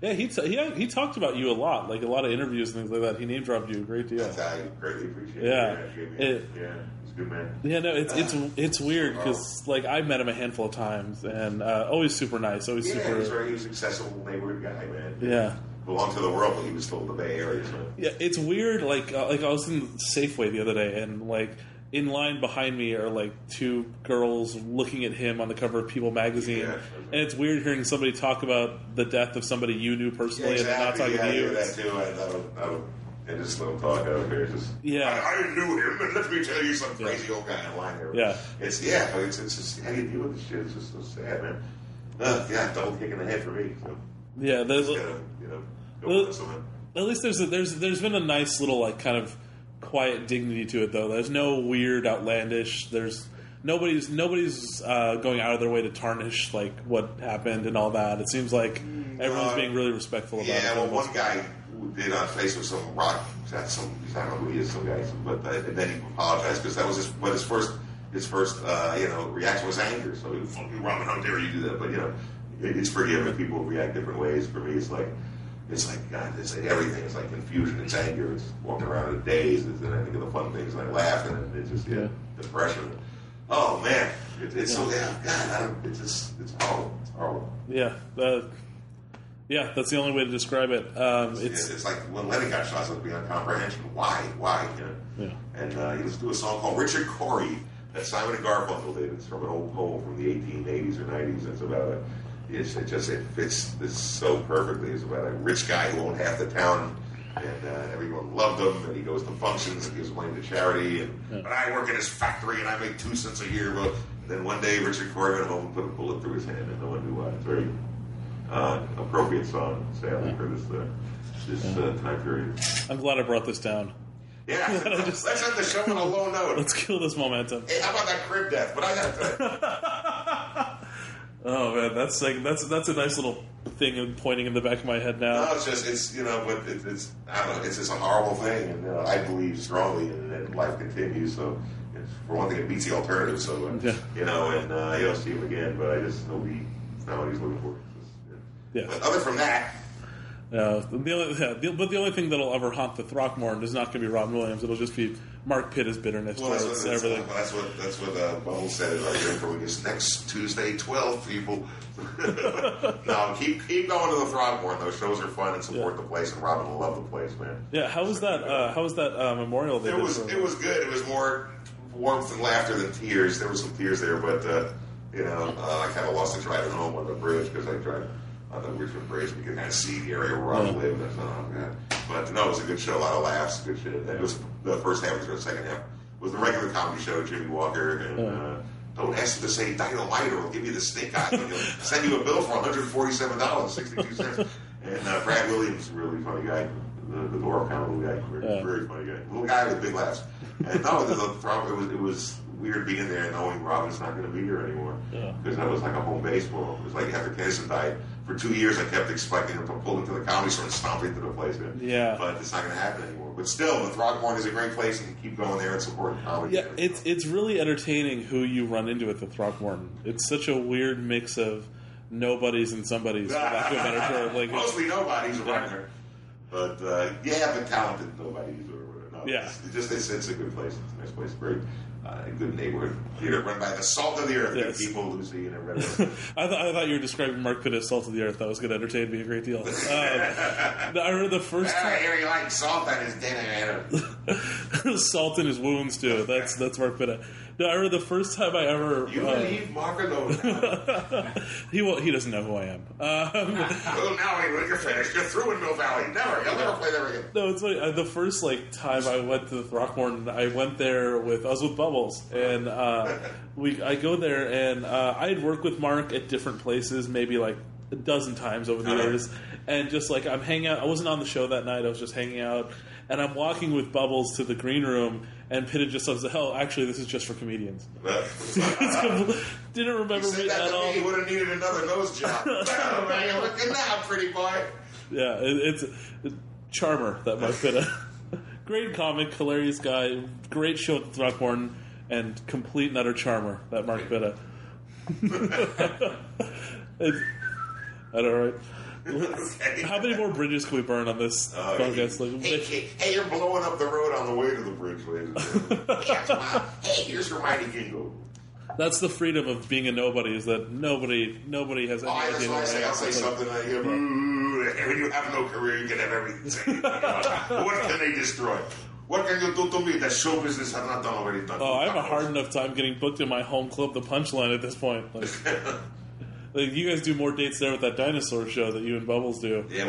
Yeah, he talked about you a lot, like a lot of interviews and things like that. He name dropped you a great deal. I greatly appreciate it. He's a good man. Yeah, no, it's weird because like I've met him a handful of times, and always super nice, always super. He was an accessible neighborhood guy, man. Yeah. Belonged to the world, but he was still in the Bay Area. So. Yeah, it's weird. Like I was in Safeway the other day, and like in line behind me are like two girls looking at him on the cover of People magazine, and it's weird hearing somebody talk about the death of somebody you knew personally and not talking to you. That too. I just let him talk over here. I knew him, and let me tell you, some crazy old guy in line there. Yeah, it's just how do you deal with this shit? It's just so sad, man. Double kick in the head for me. So. Yeah, there's at least there's been a nice little like kind of quiet dignity to it, though. There's no weird, outlandish. There's nobody's going out of their way to tarnish like what happened and all that. It seems like everyone's being really respectful about it. Yeah, well, one guy did on Facebook some rock. I don't know who he is, some guy, but and then he apologized because that was his first reaction was anger. So he was fucking Robin, how dare you do that? But it's forgiving. People react different ways. For me, it's like God, it's like everything. It's like confusion. It's anger. It's walking around in a daze. And I think of the fun things. And I laugh, and it's just depression. Oh man, it's so God. It's horrible. It's horrible. Yeah. Yeah, that's the only way to describe it. It's like when Lennon got shot, it's beyond comprehension. Why? Yeah. And he was doing a song called Richard Cory that Simon and Garfunkel did. It's from an old poem from the 1880s or 90s. It's about it fits this so perfectly. It's about a rich guy who owned half the town, and everyone loved him, and he goes to functions and gives money to charity. But I work in his factory, and I make 2 cents a year. But then one day, Richard Cory went home and put a bullet through his hand, and no one knew why. It's very appropriate song, sadly, for this time period. I'm glad I brought this down. Yeah, let's end the show on a low note. Let's kill this momentum. Hey, how about that crib death? But I got to. Oh man, that's a nice little thing pointing in the back of my head now. No, it's I don't know, it's just a horrible thing, and I believe strongly in life continues. So, for one thing, it beats the alternative. So, and he'll see him again, but I just know it's not what he's looking for. But other from that. But the only thing that'll ever haunt the Throckmorton is not going to be Robin Williams. It'll just be Mark Pitt's bitterness towards everything. That's what Bubbles said right there for this next Tuesday, 12 people. No, keep going to the Throckmorton. Those shows are fun and support the place, and Robin will love the place, man. Yeah, how was that? How was that memorial? It was good. It was more warmth and laughter than tears. There were some tears there, but I kind of lost the drive home on the bridge because I tried. On the Richmond Bridge, we could kind of see the area where Robin lived. I thought, oh, God. But no, it was a good show, a lot of laughs, good shit. And it was the first half, the second half was the regular comedy show, Jimmy Walker. And don't ask him to say dynamite or we'll give you the stink eye. He'll send you a bill for $147.62. And Brad Williams, a really funny guy, the dwarf kind of little guy, very funny guy. Little guy with big laughs. And no, it was weird being there and knowing Robin's not going to be here anymore. Because that was like a home base for him. It was like after Kennison died, for 2 years I kept expecting him to pull into the comedy store and stomp into the place. But it's not going to happen anymore. But still, the Throckmorton is a great place, and keep going there and supporting comedy. Yeah, it's really entertaining who you run into at the Throckmorton. It's such a weird mix of nobodies and somebodies. For lack of a better term. Like, mostly nobodies around there. But but talented nobodies or whatever. No, it's a good place. It's a nice place. Great. A good neighborhood theater run by the salt of the earth. Good people, Lucy, and everybody. I thought you were describing Mark Pitt as salt of the earth. That was going to entertain me a great deal. I remember the first time. I hear he likes salt on his dinner. Salt in his wounds too. That's Mark Pitt. No, I remember the first time I ever. You leave Mark alone. He doesn't know who I am. Well, now you're finished. You're through in Mill Valley. You'll never play there again. No, it's funny. The first time I went to the Throckmorton, I went there I was with Bubbles, and I go there, and I had worked with Mark at different places, maybe like a dozen times over the years, and just like I'm hanging out. I wasn't on the show that night. I was just hanging out, and I'm walking with Bubbles to the green room, And Pitta just says, "Oh, actually, this is just for comedians." Didn't remember He said me that at to all. me, he would have needed another nose job. Oh, man, you're looking now, pretty boy. Yeah, it's Charmer, that Mark Pitta. Great comic, hilarious guy, great show at the Throckmorton, and complete and utter charmer, that Mark Pitta. I know, right? Okay. How many more bridges can we burn on this podcast? Hey, you're blowing up the road on the way to the bridge, ladies and gentlemen. Yeah, come on. Hey, here's Hermione Gingo. That's the freedom of being a nobody, is that nobody has any That's idea. what I say. I'll say something like, when you have no career, you can have everything. You know? What can they destroy? What can you do to me that show business has not done already done? Oh, I have a hard enough time getting booked in my home club, The Punchline, at this point. Like you guys do more dates there with that dinosaur show that you and Bubbles do. Yeah,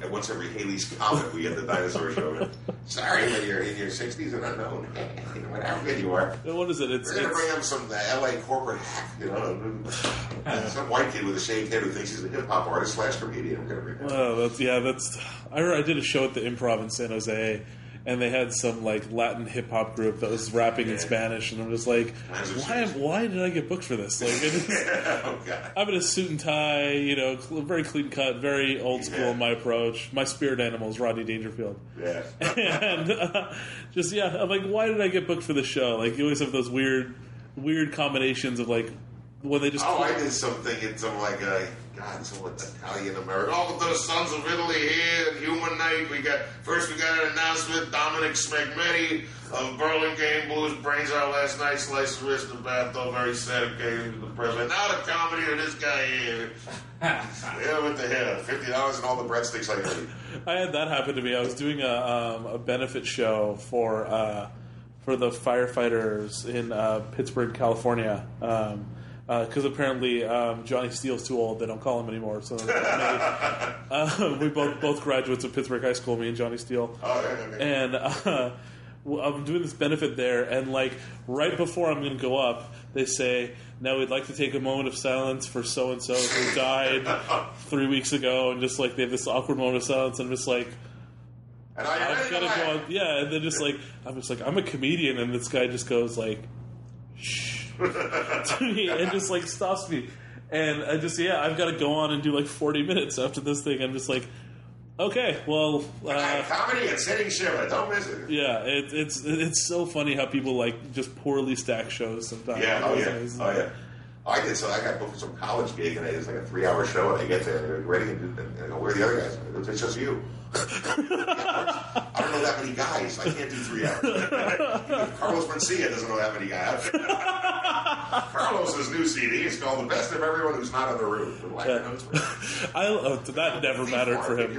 once every Haley's Comet, we get the dinosaur show. Sorry, when you're in your 60s and unknown. You know, how good you are. What is it? We're going to bring up some LA corporate hack, you know. Some white kid with a shaved head who thinks he's a hip-hop artist / comedian. I'm going to bring that up. That's. I did a show at the Improv in San Jose, and they had some like Latin hip hop group that was rapping in Spanish, and I'm just like, why did I get booked for this? Like, Oh, God. I'm in a suit and tie, you know, very clean cut, very old school in my approach. My spirit animal is Rodney Dangerfield. Yeah. And I'm like, why did I get booked for the show? Like, you always have those weird combinations of like when they just. Oh, I did something in some like some Italian American. Oh, the Sons of Italy here, Human Night. We got an announcement. Dominic Smegmetti of Burlingame blew his brains out last night. Sliced his wrist in the bathtub. Very sad occasion to the president. Now the comedy of this guy here. Yeah, what the hell? $50 and all the breadsticks I ate. I had that happen to me. I was doing a benefit show for the firefighters in Pittsburgh, California. Because apparently Johnny Steele's too old. They don't call him anymore. So we both graduates of Pittsburgh High School, me and Johnny Steele. Oh, yeah. And I'm doing this benefit there, and like right before I'm going to go up, they say, "Now we'd like to take a moment of silence for so and so who died 3 weeks ago," and just like they have this awkward moment of silence, and I'm just like. And I've got to go on, yeah, and then I'm a comedian, and this guy just goes like, shh. To me, and just like stops me, and I've got to go on and do like 40 minutes after this thing. I'm just like, okay, well, comedy and sitting shiver, don't miss it. Yeah, it's so funny how people like just poorly stack shows sometimes. Yeah, oh yeah. I did so. I got booked for some college gig, and it's like a 3-hour show, and I get there, and they're ready, and I go, "Where are the other guys?" It's just you. I don't know that many guys. I can't do 3 hours. Carlos Mencia doesn't know that many guys. Carlos's new CD is called "The Best of Everyone Who's Not in the Room." That never mattered for him.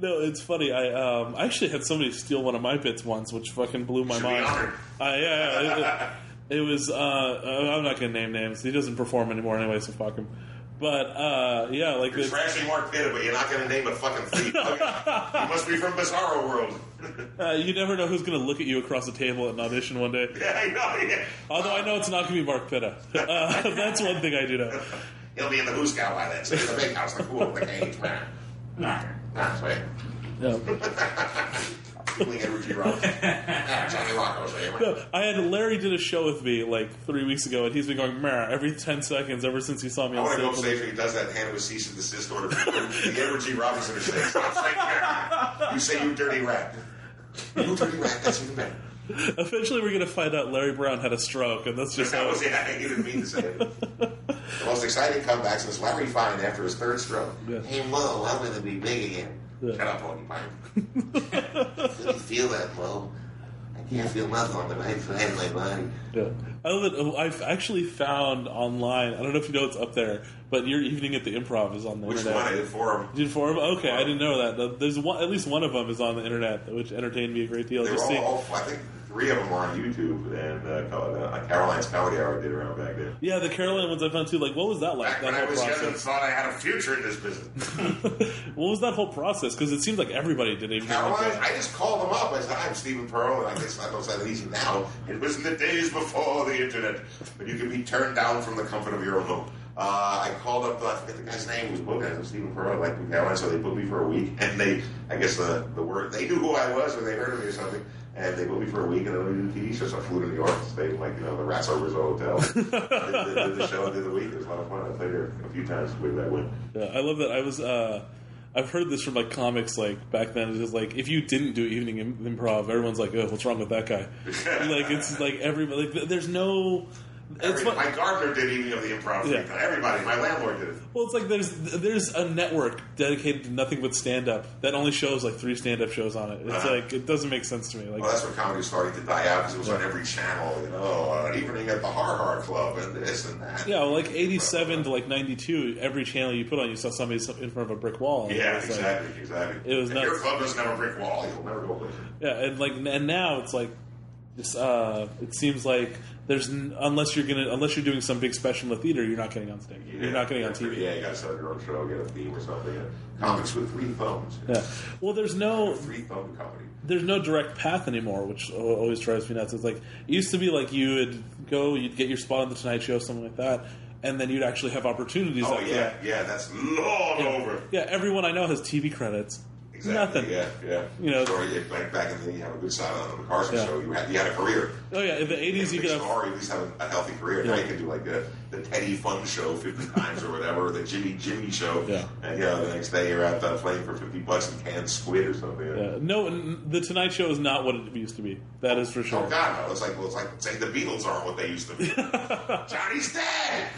No, it's funny. I actually had somebody steal one of my bits once, which fucking blew my mind. It was. I'm not going to name names. He doesn't perform anymore anyway, so fuck him. But like you're trashing Mark Pitta, but you're not going to name a fucking thief. Okay. You must be from Bizarro World. You never know who's going to look at you across the table at an audition one day. Yeah, I know. Yeah. Although I know it's not going to be Mark Pitta. That's one thing I do know. He'll be in the Who's Cow by then. So he's the big house, the cool, the cage, man. That's right. Yeah. I had Larry did a show with me like 3 weeks ago, and he's been going every 10 seconds ever since he saw me on stage. I want to go say if he does that, hand him a cease and desist order. The Edward G. Robinson is saying, "Stop saying Mara. You say you dirty rat. You dirty rat. That's even better." Eventually, we're going to find out Larry Brown had a stroke, and that's just how. He didn't mean to say it. The most exciting comebacks was Larry Fine after his third stroke. Yeah. Hey Mo, I'm going to be big again. Yeah. Shut up, Pony Pine. Can you feel that, Mo? I can't feel nothing on the right side of my body. Yeah. I've actually found online, I don't know if you know it's up there, but your Evening at the Improv is on the internet. Which one? I did Forum. You did Forum? Okay, I didn't know that. There's at least one of them is on the internet, which entertained me a great deal. They were all, I think 3 of them are on YouTube, and Caroline's Comedy Hour did around back then. Yeah, the Caroline ones I found too. Like, what was that like? Back when I was young and thought I had a future in this business. What was that whole process? Because it seemed like everybody did it. Caroline, I just called them up. I said, "I'm Stephen Pearl," and I guess I don't say that easy now. It was in the days before the internet, when you could be turned down from the comfort of your own home. I called up, I forget the guy's name, was booked as Stephen Pearl, I liked Caroline, so they booked me for a week, and I guess the word, they knew who I was, or they heard of me or something, And they moved me for a week, and then we did a TV show. So I flew to New York and stayed in, like, the Rat's Over Hotel. did the show and did the week. It was a lot of fun. I played there a few times way back when. Yeah, I love that. I was, I've heard this from, like, comics, like, back then. It's just, like, if you didn't do evening improv, everyone's like, oh, what's wrong with that guy? Like, it's, like, everybody, like, there's no... My gardener did evening of the improv. Yeah. Everybody. My landlord did it. Well, it's like there's a network dedicated to nothing but stand-up that only shows, like, 3 stand-up shows on it. It's like, it doesn't make sense to me. Like, well, that's when comedy was starting to die out because it was on every channel, an evening at the Har Har Club and this and that. Yeah, well, like 87 to like 92, every channel you put on, you saw somebody in front of a brick wall. Yeah, it was exactly. It was nuts. Your club doesn't have a brick wall, you'll never go places. Yeah, and now it's like, this, it seems like unless you're doing some big special in the theater, you're not getting on stage. You're not getting on TV. Yeah, you got to set your own show, get a theme or something. Comics with 3 thumbs. Yeah. Well, there's no 3-thumb comedy. There's no direct path anymore, which always drives me nuts. It's like, it used to be like you'd get your spot on the Tonight Show, something like that, and then you'd actually have opportunities. Oh yeah, that's long over. Yeah, everyone I know has TV credits. Exactly. Nothing. Yeah. You know, so back in the day, you have a good side on the Carson show. You had a career. Oh yeah, in the 80s you could have. Or at least have a healthy career. Yeah. Now you can do like the Teddy Fun Show 50 times or whatever, or the Jimmy Show. Yeah. And the next day you're out playing for $50 and canned squid or something. Yeah. No, the Tonight Show is not what it used to be. That is for sure. Oh God, no! It's like saying the Beatles aren't what they used to be. Johnny's dead.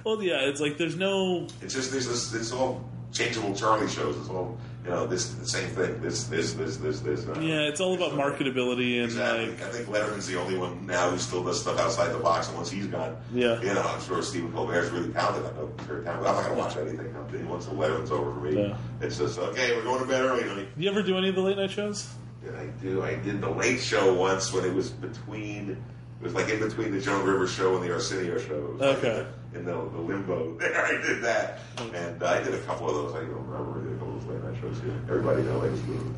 Well, yeah, it's like there's no. It's just it's all changeable Charlie shows. It's all the same thing. This. Yeah, it's all about marketability and exactly. like. I think Letterman's the only one now who still does stuff outside the box. And once he's gone, I'm sure Stephen Colbert's really talented. I know he's very talented. I'm not going to watch anything once the Letterman's over for me. Yeah. It's just okay. We're going to bed early, honey. Do you ever do any of the late night shows? Yeah, I do. I did the Late Show once when it was between. It was like in between the Joan Rivers show and the Arsenio show. It was okay. Like in the limbo there, I did that. And I did a couple of those. I don't remember. I did a couple of those late night shows here. Everybody knows it was good.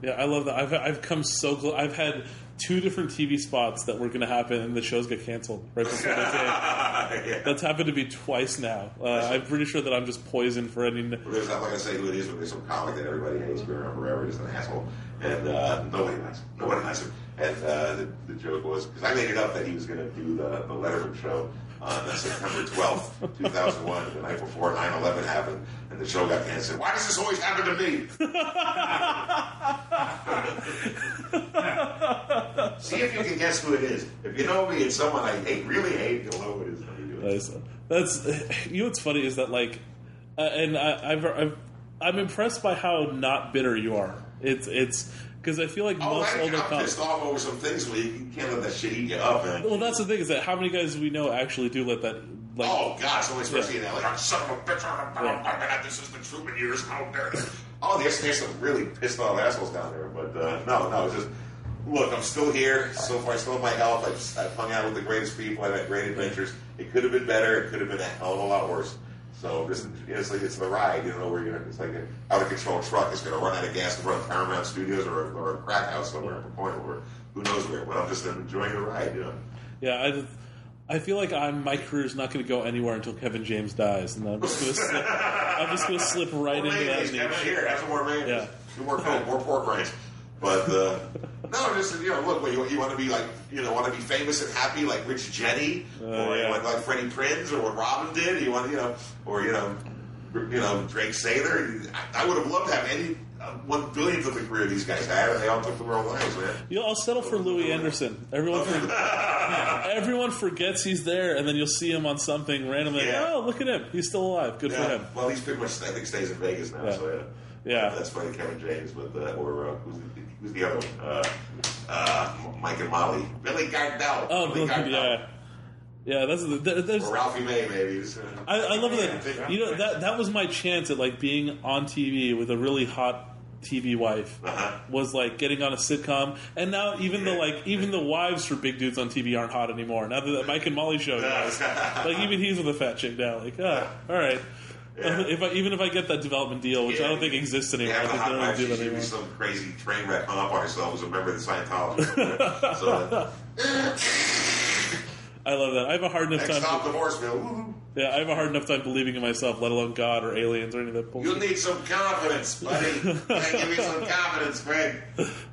Yeah, I love that. I've come so close. I've had 2 different TV spots that were going to happen, and the shows get canceled right before they came. Yeah. That's happened to me twice now. I'm pretty sure that I'm just poisoned for any. Well, there's not like I say who it is, but there's some comic that everybody hates. Been around forever, just an asshole, and nobody likes him. Nobody likes him. And the joke was because I made it up that he was going to do the Letterman show on September 12th, 2001, the night before 9/11 happened, and the show got canceled. Why does this always happen to me? See if you can guess who it is. If you know me, it's someone I really hate. You'll know who it is. Nice. That's what's funny is that like, and I'm impressed by how not bitter you are. It's because I feel like most older I'm comics pissed off over some things where you can't let that shit eat you up, man. Well, that's the thing is that how many guys we know actually do let that. Like, oh God, so especially in LA, son of a bitch! I've been at this since the Truman years. How dare they? Oh, there's some really pissed off assholes down there, but no, it's just. Look, I'm still here. So far, I still have my health. I've hung out with the greatest people. I've had great adventures. It could have been better. It could have been a hell of a lot worse. So it's the ride. You know, where it's like an out of control truck is going to run out of gas in front of Paramount Studios or a crack house somewhere in the point or who knows where. But I'm just enjoying the ride. You know. Yeah, I feel like my career is not going to go anywhere until Kevin James dies, and I'm just going to slip right into that. Here, have some more mayonnaise. Yeah. Some more coke, more pork rinds. But no, just look, you want to be like, want to be famous and happy like Rich Jenny, or you want like Freddie Prinze, or what Robin did. You want, or Drake Sather. I would have loved to have any 1/1000th of the career these guys had, and they all took their own lives, man. I'll settle for Louis Anderson. Everyone forgets he's there, and then you'll see him on something randomly. Yeah. Oh, look at him! He's still alive. Good for him. Well, he's pretty much I think stays in Vegas now. Yeah. So yeah. That's funny, Kevin James, but who's the other one? Mike and Molly, Billy Gardell. Oh, Billy Gardell. Yeah. That's or Ralphie May, maybe. I love that. That was my chance at like being on TV with a really hot TV wife. Was like getting on a sitcom, and now even the wives for big dudes on TV aren't hot anymore. Now that Mike and Molly show, like even he's with a fat chick now. Like, all right. Yeah. Even if I get that development deal, which I don't think exists anymore, I think they don't do that anymore. Some crazy train wreck hung up on herself as a member of the Scientology. I love that. I have a hard enough Next stop, time. Divorceville. Woo-hoo. Yeah, I have a hard enough time believing in myself, let alone God or aliens or any of that bullshit. You'll need some confidence, buddy. Give me some confidence, Greg.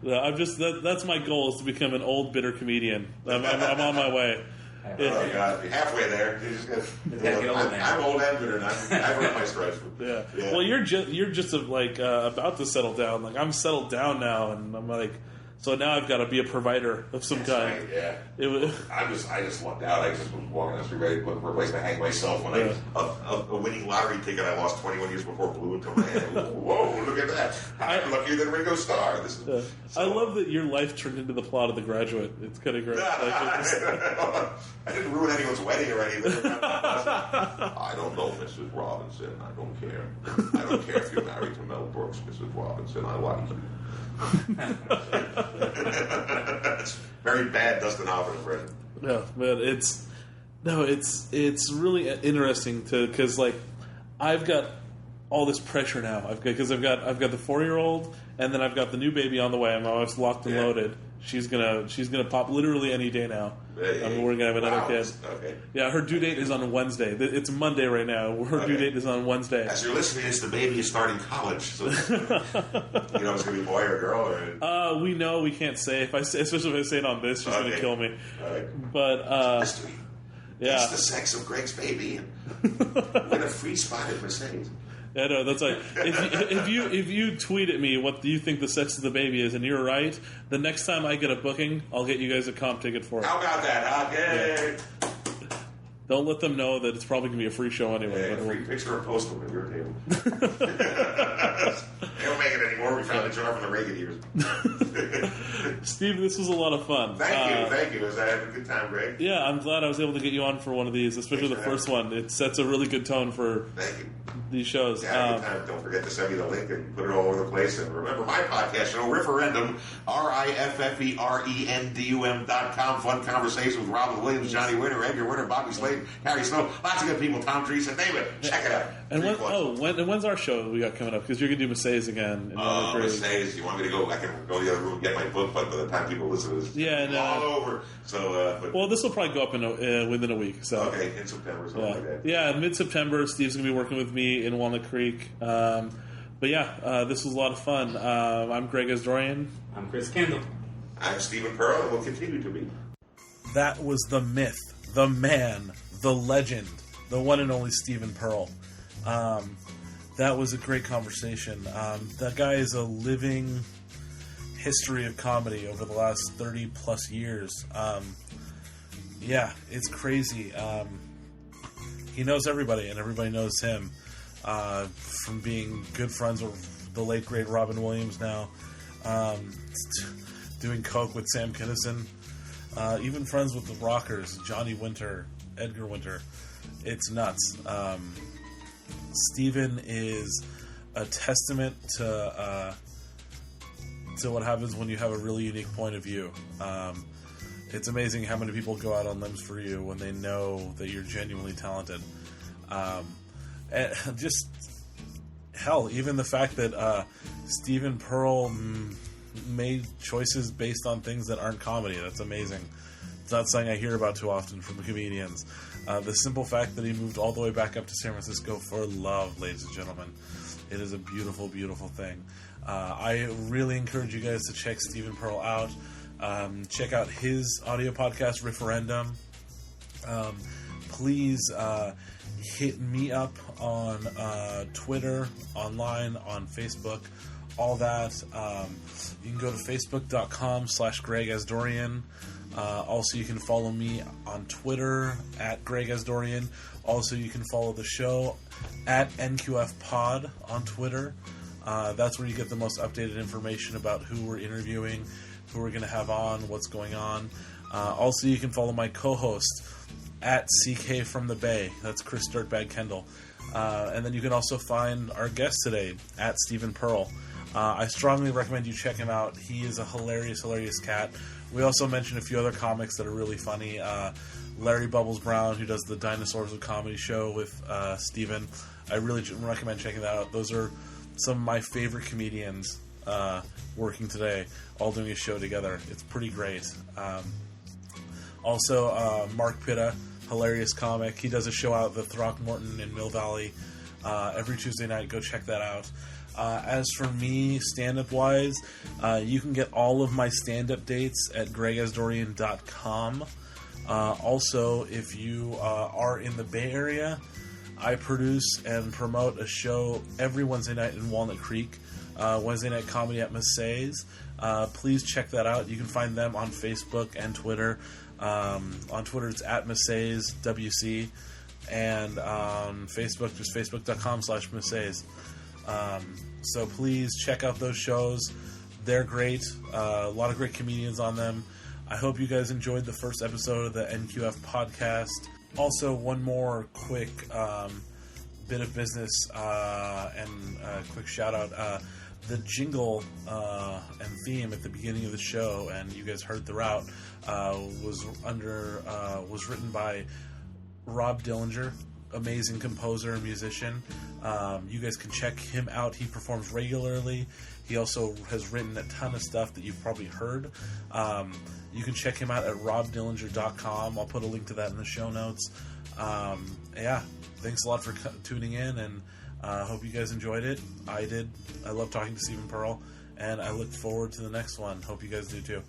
Yeah, I'm just that's my goal, is to become an old bitter comedian. I'm on my way. Oh God, you're halfway there. You just gotta get old now. I'm old and bitter, and I've run my stripes. Yeah. Yeah. Well, you're just about to settle down. Like, I'm settled down now, and I'm like, so now I've got to be a provider of some That's kind. right, yeah. It was, I just lucked out. I just was walking down the street ready looking for a place to hang myself when a winning lottery ticket I lost 21 years before blew into my hand. Whoa, look at that. I'm luckier than Ringo Starr. This is, I love that your life turned into the plot of The Graduate. It's kind of great. I didn't ruin anyone's wedding or anything. I don't know, Mrs. Robinson. I don't care. I don't care if you're married to Mel Brooks, Mrs. Robinson. I like you. It's very bad Dustin Hoffman impression. No, man, it's really interesting because like I've got all this pressure now. I've got the 4-year-old, and then I've got the new baby on the way. I'm always locked and loaded. She's gonna pop literally any day now. I mean, we're gonna have another kid. Okay. Yeah, her due date is on Wednesday. It's Monday right now. Her due date is on Wednesday. As you're listening, it's the baby is starting college. So you know it's gonna be boy or girl. Or... we know we can't say. Especially if I say it on this, she's gonna kill me. Right. But mystery. Yeah. Guess the sex of Greg's baby and win a free spot at Mercedes. Yeah, no, that's like if you tweet at me what do you think the sex of the baby is, and you're right, the next time I get a booking, I'll get you guys a comp ticket for it. How about that? Okay. Yeah. Don't let them know that it's probably gonna be a free show anyway. Yeah, a free picture of postal at your table. They don't make it anymore. We found the jar from the Reagan years. Steve, this was a lot of fun. Thank you. I was having a good time, Greg. Yeah, I'm glad I was able to get you on for one of these, especially the first one. It sets a really good tone for these shows. Yeah, anytime. Don't forget to send me the link and put it all over the place. And remember my podcast show, Referendum, RIFFERENDUM.com. Fun conversation with Robin Williams, Johnny Winter, Edgar Winter, Bobby Slade, Harry Snow. Lots of good people. Tom Dreesen, name it. Check it out. And when's our show we got coming up? Because you're going to do Messiahs again. Messiahs. You want me to go? I can go to the other room and get my book, but by the time people listen to this, it's all over. So, well, this will probably go up within a week. So okay, in September, something like that. Yeah, mid-September. Steve's going to be working with me in Walnut Creek. But yeah, this was a lot of fun. I'm Greg Asdourian. I'm Chris Kendall. I'm Stephen Pearl, and will continue to be. That was the myth, the man, the legend, the one and only Stephen Pearl. That was a great conversation. That guy is a living history of comedy over the last 30 plus years. Yeah, it's crazy. He knows everybody, and everybody knows him. From being good friends with the late great Robin Williams now, doing coke with Sam Kinison, even friends with the Rockers, Johnny Winter, Edgar Winter. It's nuts. Stephen is a testament to what happens when you have a really unique point of view. It's amazing how many people go out on limbs for you when they know that you're genuinely talented. And just hell, even the fact that Stephen Pearl made choices based on things that aren't comedy—that's amazing. It's not something I hear about too often from comedians. The simple fact that he moved all the way back up to San Francisco for love, ladies and gentlemen. It is a beautiful, beautiful thing. I really encourage you guys to check Stephen Pearl out. Check out his audio podcast, Referendum. Please hit me up on Twitter, online, on Facebook, all that. You can go to facebook.com/Greg Asdourian. Also, you can follow me on Twitter at Greg Asdourian. Also, you can follow the show at NQF Pod on Twitter. That's where you get the most updated information about who we're interviewing, who we're going to have on, what's going on. Also, you can follow my co-host at CK from the Bay. That's Chris Dirtbag Kendall. And then you can also find our guest today at Stephen Pearl. I strongly recommend you check him out. He is a hilarious, hilarious cat. We also mentioned a few other comics that are really funny. Larry Bubbles Brown, who does the Dinosaurs of Comedy show with Stephen. I really recommend checking that out. Those are some of my favorite comedians working today, all doing a show together. It's pretty great. Also, Mark Pitta, hilarious comic. He does a show out at the Throckmorton in Mill Valley every Tuesday night. Go check that out. As for me, stand-up wise, you can get all of my stand-up dates at gregasdourian.com. Also, if you are in the Bay Area, I produce and promote a show every Wednesday night in Walnut Creek, Wednesday Night Comedy at Massey's. Please check that out. You can find them on Facebook and Twitter. On Twitter, it's at Massey's WC, and on Facebook, just facebook.com/Massey's. So please check out those shows. They're great. A lot of great comedians on them. I hope you guys enjoyed the first episode of the NQF podcast. Also, one more quick bit of business and a quick shout out. The jingle and theme at the beginning of the show, and you guys heard throughout, was written by Rob Dillinger, amazing composer and musician. You guys can check him out. He performs regularly. He also has written a ton of stuff that you've probably heard. You can check him out at robdillinger.com. I'll put a link to that in the show notes. Yeah, thanks a lot for tuning in, and hope you guys enjoyed it. I did. I love talking to Stephen Pearl, and I look forward to the next one. Hope you guys do too.